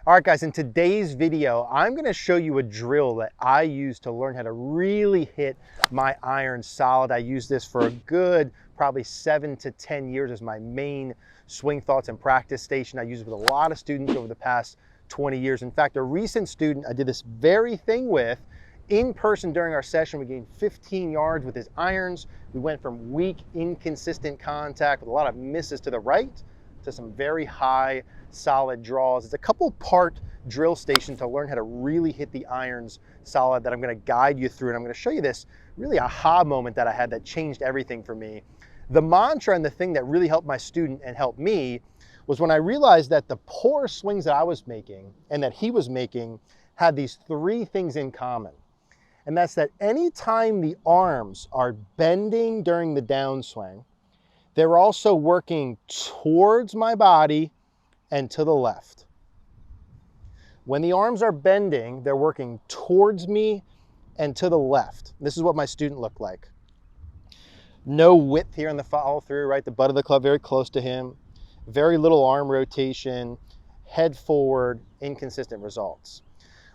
All right, guys, in today's video, I'm gonna show you a drill that I use to learn how to really hit my irons solid. I use this for a good, probably 7 to 10 years as my main swing thoughts and practice station. I use it with a lot of students over the past 20 years. In fact, a recent student I did this very thing with in person during our session. We gained 15 yards with his irons. We went from weak, inconsistent contact with a lot of misses to the right to some very high, solid draws. It's a couple part drill station to learn how to really hit the irons solid that I'm gonna guide you through. And I'm gonna show you this really aha moment that I had that changed everything for me. The mantra and the thing that really helped my student and helped me was when I realized that the poor swings that I was making and that he was making had these three things in common. And that's that anytime the arms are bending during the downswing, they're also working towards my body and to the left. When the arms are bending, they're working towards me and to the left. This is what my student looked like. No width here in the follow through, right? The butt of the club very close to him. Very little arm rotation, head forward, inconsistent results.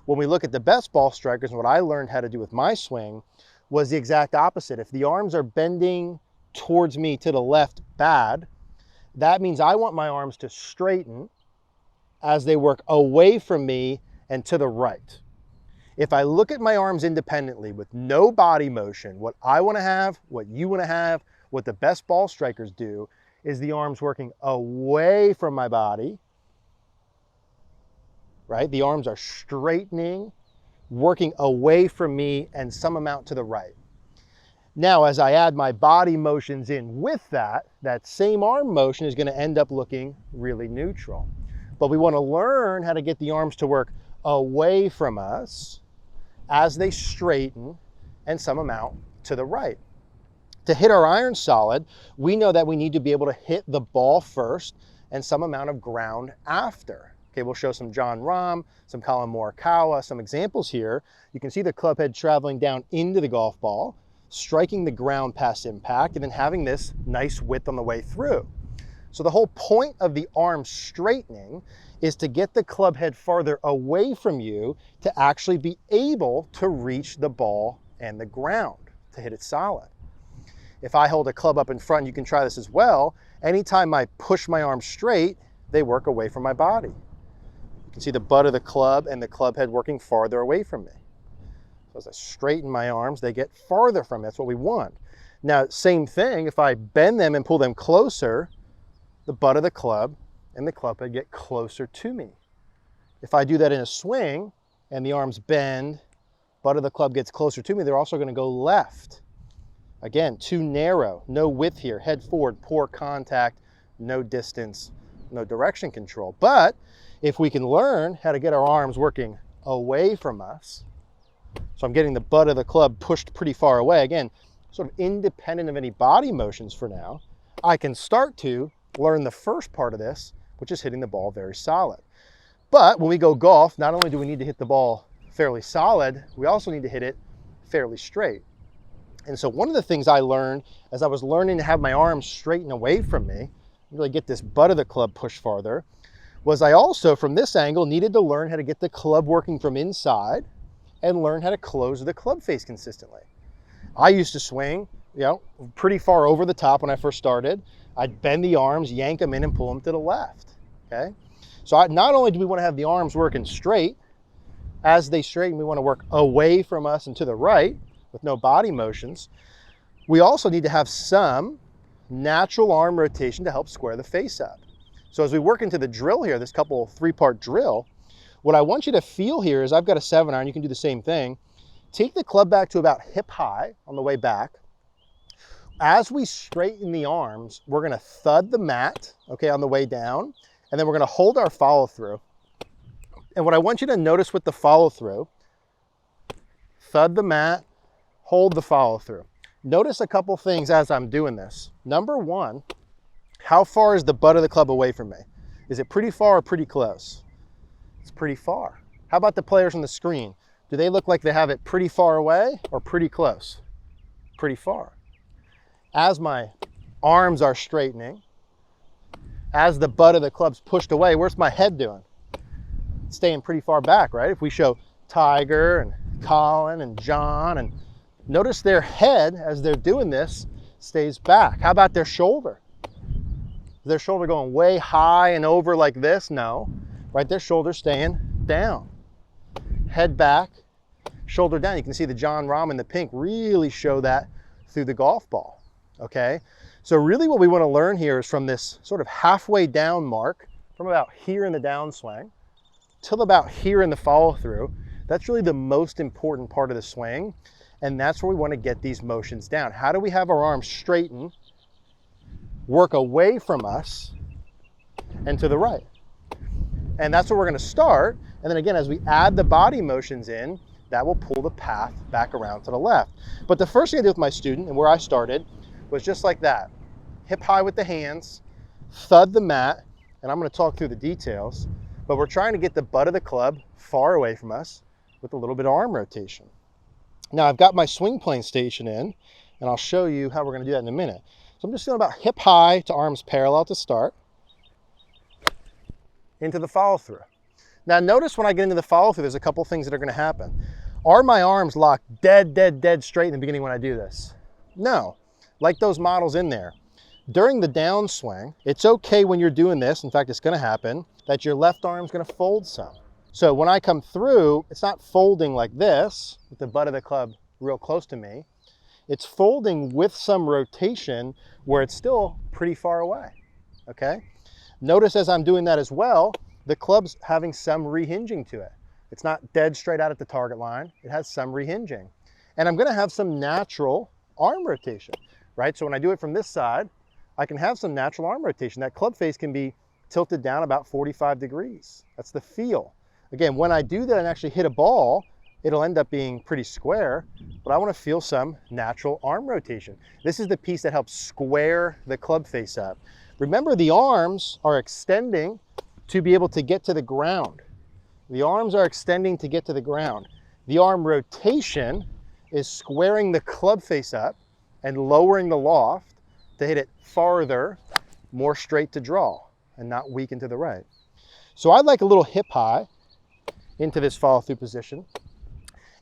When we look at the best ball strikers and what I learned how to do with my swing was the exact opposite. If the arms are bending towards me to the left bad, that means I want my arms to straighten as they work away from me and to the right. If I look at my arms independently with no body motion, what I want to have, what you want to have, what the best ball strikers do is the arms working away from my body, right? The arms are straightening, working away from me and some amount to the right. Now, as I add my body motions in with that, that same arm motion is going to end up looking really neutral. But we want to learn how to get the arms to work away from us as they straighten and some amount to the right. To hit our iron solid, we know that we need to be able to hit the ball first and some amount of ground after. Okay, we'll show some John Rahm, some Colin Morikawa, some examples here. You can see the club head traveling down into the golf ball, striking the ground past impact, and then having this nice width on the way through. So the whole point of the arm straightening is to get the club head farther away from you to actually be able to reach the ball and the ground to hit it solid. If I hold a club up in front, you can try this as well. Anytime I push my arms straight, they work away from my body. You can see the butt of the club and the club head working farther away from me. So as I straighten my arms, they get farther from me. That's what we want. Now, same thing, if I bend them and pull them closer, the butt of the club and the club head get closer to me. If I do that in a swing and the arms bend, butt of the club gets closer to me, they're also going to go left. Again, too narrow, no width here, head forward, poor contact, no distance, no direction control. But if we can learn how to get our arms working away from us, so I'm getting the butt of the club pushed pretty far away, again, sort of independent of any body motions for now, I can start to learn the first part of this, which is hitting the ball very solid. But when we go golf, not only do we need to hit the ball fairly solid, we also need to hit it fairly straight. And so one of the things I learned as I was learning to have my arms straighten away from me, really get this butt of the club pushed farther, was I also, from this angle, needed to learn how to get the club working from inside and learn how to close the club face consistently. I used to swing, pretty far over the top when I first started. I'd bend the arms, yank them in and pull them to the left, okay? So not only do we want to have the arms working straight, as they straighten, we want to work away from us and to the right with no body motions. We also need to have some natural arm rotation to help square the face up. So as we work into the drill here, this couple three-part drill, what I want you to feel here is I've got a 7-iron, you can do the same thing. Take the club back to about hip high on the way back. As we straighten the arms, we're gonna thud the mat, okay, on the way down, and then we're gonna hold our follow through. And what I want you to notice with the follow through, thud the mat, hold the follow through. Notice a couple things as I'm doing this. Number one, how far is the butt of the club away from me? Is it pretty far or pretty close? It's pretty far. How about the players on the screen? Do they look like they have it pretty far away or pretty close? Pretty far. As my arms are straightening, as the butt of the club's pushed away, where's my head doing? staying pretty far back, right? If we show Tiger and Colin and John, and notice their head as they're doing this stays back. How about their shoulder? Is their shoulder going way high and over like this? No, right? Their shoulder's staying down. Head back, shoulder down. You can see the John Rahm in the pink really show that through the golf ball, okay? So really what we want to learn here is from this sort of halfway down mark, from about here in the downswing till about here in the follow through. That's really the most important part of the swing, and that's where we want to get these motions down. How do we have our arms straighten, work away from us and to the right? And that's where we're going to start. And then again, as we add the body motions in, that will pull the path back around to the left. But the first thing I did with my student, and where I started, was just like that. Hip high with the hands, thud the mat, and I'm going to talk through the details, but we're trying to get the butt of the club far away from us with a little bit of arm rotation. Now I've got my swing plane station in, and I'll show you how we're going to do that in a minute. So I'm just feeling about hip high to arms parallel to start, into the follow through. Now notice when I get into the follow through, there's a couple things that are going to happen. Are my arms locked dead straight in the beginning when I do this? No, like those models in there. During the downswing, it's okay when you're doing this, in fact it's going to happen, that your left arm's going to fold some. So when I come through, it's not folding like this, with the butt of the club real close to me. It's folding with some rotation where it's still pretty far away, okay? Notice as I'm doing that as well, the club's having some rehinging to it. It's not dead straight out at the target line. It has some rehinging. And I'm going to have some natural arm rotation, right? So when I do it from this side, I can have some natural arm rotation. That club face can be tilted down about 45 degrees. That's the feel. Again, when I do that and actually hit a ball, it'll end up being pretty square, but I want to feel some natural arm rotation. This is the piece that helps square the club face up. Remember, the arms are extending to be able to get to the ground. The arms are extending to get to the ground. The arm rotation is squaring the club face up and lowering the loft to hit it farther, more straight to draw, and not weaken to the right. So I'd like a little hip high into this follow through position.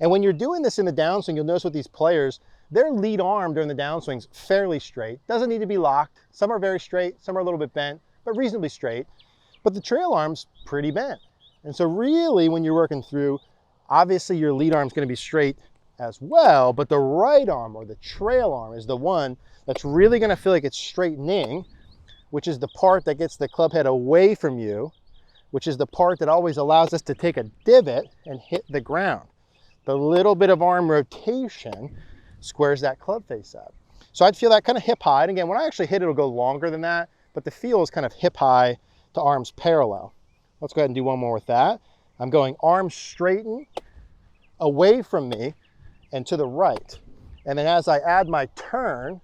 And when you're doing this in the downswing, you'll notice with these players, their lead arm during the downswing's fairly straight. Doesn't need to be locked. Some are very straight, some are a little bit bent, but reasonably straight. But the trail arm's pretty bent. And so really when you're working through, obviously your lead arm's going to be straight as well, but the right arm or the trail arm is the one that's really going to feel like it's straightening, which is the part that gets the club head away from you, which is the part that always allows us to take a divot and hit the ground. The little bit of arm rotation squares that club face up. So I'd feel that kind of hip high. And again, when I actually hit it, it'll go longer than that, but the feel is kind of hip high to arms parallel. Let's go ahead and do one more with that. I'm going arms straighten away from me and to the right. And then as I add my turn,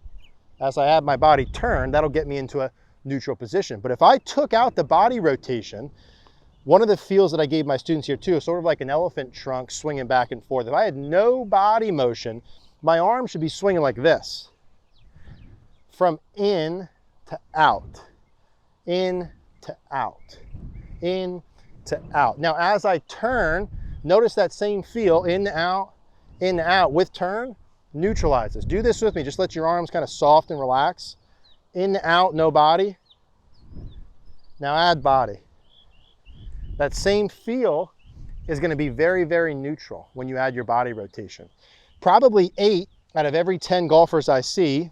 as I add my body turn, that'll get me into a neutral position. But if I took out the body rotation, one of the feels that I gave my students here too is sort of like an elephant trunk swinging back and forth. If I had no body motion, my arm should be swinging like this, from in to out, in to out, in to out. Now as I turn, notice that same feel, in to out with turn, neutralizes. Do this with me, just let your arms kind of soft and relax. In to out, no body. Now add body. That same feel is going to be very neutral when you add your body rotation. Probably 8 out of every 10 golfers I see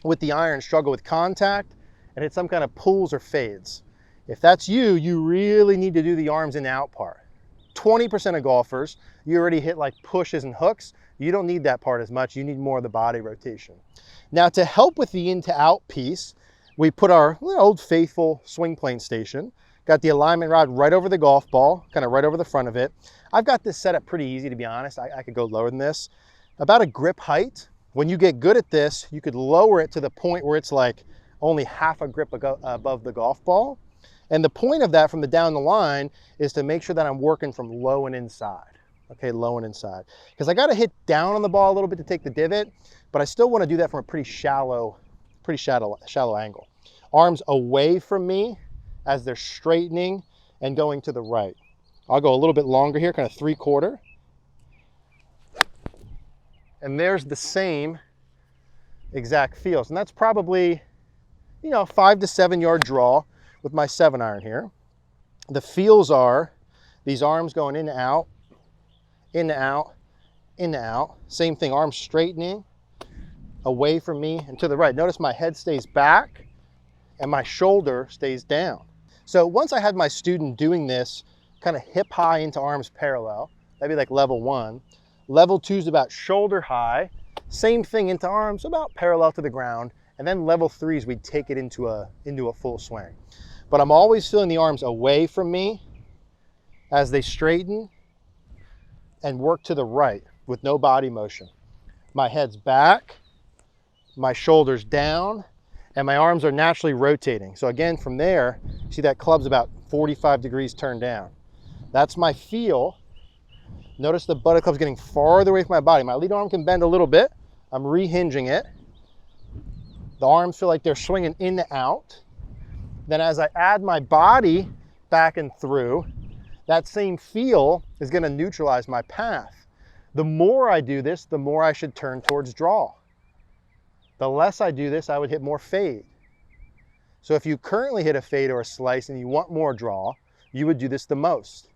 with the iron struggle with contact and hit some kind of pulls or fades. If that's you, you really need to do the arms in and out part. 20% of golfers, you already hit like pushes and hooks. You don't need that part as much. You need more of the body rotation. Now to help with the in to out piece, we put our old faithful swing plane station. Got the alignment rod right over the golf ball, kind of right over the front of it. I've got this set up pretty easy, to be honest. I could go lower than this. About a grip height. When you get good at this, you could lower it to the point where it's like only half a grip above the golf ball. And the point of that from the down the line is to make sure that I'm working from low and inside. Okay, low and inside. Because I got to hit down on the ball a little bit to take the divot, but I still want to do that from a pretty shallow angle. Arms away from me as they're straightening and going to the right. I'll go a little bit longer here, kind of 3/4. And there's the same exact feels. And that's probably, 5 to 7 yard draw with my 7-iron here. The feels are these arms going in and out, in and out, in and out. Same thing, arms straightening away from me and to the right. Notice my head stays back and my shoulder stays down. So once I had my student doing this kind of hip high into arms parallel, that'd be like level 1. Level 2 is about shoulder high, same thing into arms about parallel to the ground. And then level 3 is we'd take it into a full swing. But I'm always feeling the arms away from me as they straighten and work to the right with no body motion. My head's back, my shoulders down, and my arms are naturally rotating. So again, from there, you see that club's about 45 degrees turned down. That's my feel. Notice the butt of the club's getting farther away from my body. My lead arm can bend a little bit. I'm rehinging it. The arms feel like they're swinging in and out. Then as I add my body back and through, that same feel is going to neutralize my path. The more I do this, the more I should turn towards draw. The less I do this, I would hit more fade. So if you currently hit a fade or a slice and you want more draw, you would do this the most.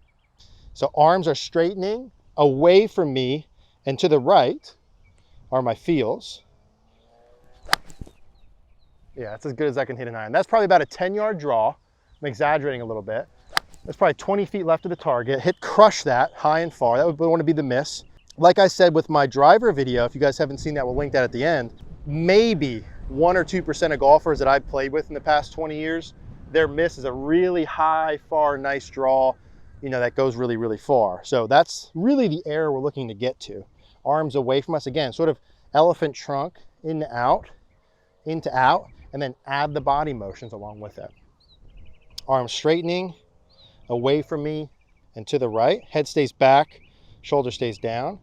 So arms are straightening away from me and to the right are my feels. Yeah, that's as good as I can hit an iron. That's probably about a 10-yard draw. I'm exaggerating a little bit. There's probably 20 feet left of the target. Crush that high and far. That would want to be the miss. Like I said with my driver video, if you guys haven't seen that, we'll link that at the end. Maybe 1 or 2% of golfers that I've played with in the past 20 years, their miss is a really high, far, nice draw, that goes really, really far. So that's really the error we're looking to get to. Arms away from us again, sort of elephant trunk, in to out, into out, and then add the body motions along with it. Arms straightening away from me and to the right. Head stays back, shoulder stays down.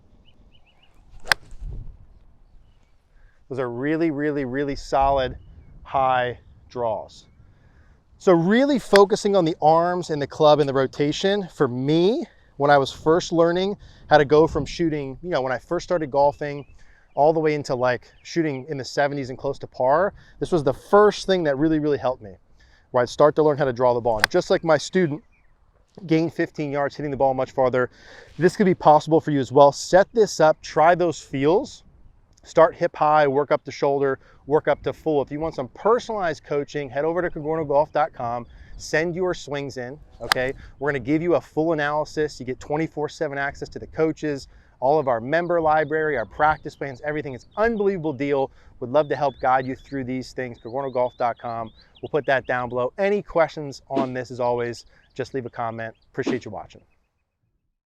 Those are really, really, really solid high draws. So really focusing on the arms and the club and the rotation, for me, when I was first learning how to go from shooting, when I first started golfing, all the way into like shooting in the 70s and close to par, this was the first thing that really, really helped me, where I'd start to learn how to draw the ball. And just like my student gained 15 yards hitting the ball much farther, this could be possible for you as well. Set this up, try those feels. Start hip high, work up to shoulder, work up to full. If you want some personalized coaching, head over to cogornogolf.com, send your swings in, okay? We're gonna give you a full analysis. You get 24/7 access to the coaches, all of our member library, our practice plans, everything. It's an unbelievable deal. Would love to help guide you through these things, cogornogolf.com. We'll put that down below. Any questions on this, as always, just leave a comment. Appreciate you watching.